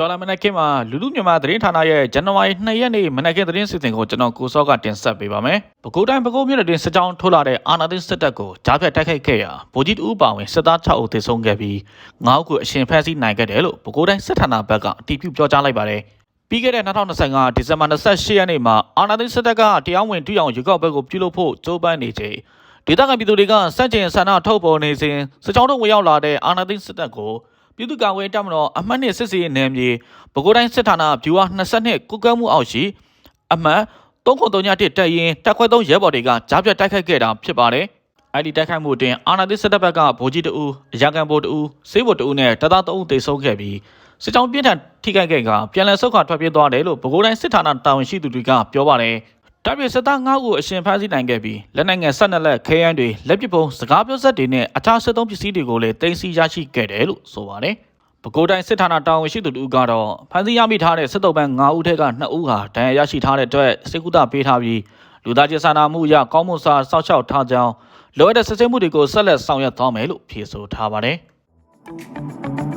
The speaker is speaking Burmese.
တော်လာမနက်ခင်းမှာလူလူမြန်မာသတင်းဌာနရဲ့ဇန်နဝါရီ2ရက်နေ့မနက်ခင်းသတင်းစီစဉ်ကိုကျွန်တော်ကိုစောကတင်ဆက်ပေးပါမယ်။ပဲခူးတိုင်းပဲခူးမြို့နယ်တွင်စစ်ကြောင်းထိုးလာတဲ့အာဏာသိမ်းစစ်တပ်ကိုကြားဖြတ်တိုက်ခိုက်ခဲ့ရာဗိုလ်ကြီးတဦးပါဝင်စစ်သား6ဦးသေဆုံးခဲ့ပြီး9ဦးကိုအရှင်ဖမ်းဆီးနိုင်ခဲ့တယ်လို့ပဲခူးတိုင်းစစ်ဌာနဘက်ကအတည်ပြုပြောကြားလိုက်ပါတယ်။ပြီးခဲ့တဲ့2025ဒီဇင်ဘာ28ရက်နေ့မှာအာဏာသိမ်းစစ်တပ်ကတရားဝင်တူအောင်ရွေးကောက်ပွဲကိုပြုလုပ်ဖို့ကြိုးပမ်းနေချိန်ဒေသခံပြည်သူတွေကစန့်ကျင်ဆန္ဒထုတ်ပေါ်နေစဉ်စစ်ကြောင်းတို့ဝင်ရောက်လာတဲ့အာဏာသိမ်းစစ်တပ်ကိုပြည်သူ့ကာကွယ်တပ်မတော်အမှတ်2စစ်စီနယ်မြေပဲခူးတိုင်းစစ်ဌာနဗျူဟာ22ကုကဲမှုအောက်ရှိအမှတ်3931တပ်ရင်းတပ်ခွဲ3ရဲဘော်တွေကကြားဖြတ်တိုက်ခိုက်ခဲ့တာဖြစ်ပါတယ်။အဲဒီတိုက်ခိုက်မှုတွင်အာဏာသိမ်းစစ်တပ်ဘက်ကဗိုလ်ကြီးတဦးအရာခံဗိုလ်တဦးစေးဗိုလ်တဦးနဲ့တပ်သား3ဦးသေဆုံးခဲ့ပြီးစစ်ကြောင်းပြင်းထန်ထိခိုက်ခဲ့ကပြန်လည်ဆုတ်ခွာထွက်ပြေးသွားတယ်လို့ပဲခူးတိုင်းစစ်ဌာနတာဝန်ရှိသူတွေကပြောပါတယ်။တပ်ပြည်စစ်သား9ဦးအရှင်ဖမ်းဆီးနိုင်ခဲ့ပြီးလက်နက်ငယ်12လက်ခဲယမ်းတွေလက်ပစ်ပုံစကားပြောစက်တွေနဲ့အခြားစစ်သုံးပစ္စည်းတွေကိုလည်းတင်စီရရှိခဲ့တယ်လို့ဆိုပါတယ်။ပဲခူးတိုင်းစစ်ဌာနတာဝန်ရှိသူတို့ကတော့ဖမ်းဆီးရမိထားတဲ့စစ်တုံးပန်း9ဦးထက်က2ဦးဟာဒဏ်ရာရရှိထားတဲ့အတွက်စစ်ကူတာပေးထားပြီးလူသားချင်းစာနာမှုအရကောင်းမွန်စွာစောင့်ရှောက်ထားကြောင်းလိုအပ်တဲ့စစ်ဆေးမှုတွေကိုဆက်လက်ဆောင်ရွက်သွားမယ်လို့ဖြေဆိုထားပါတယ်။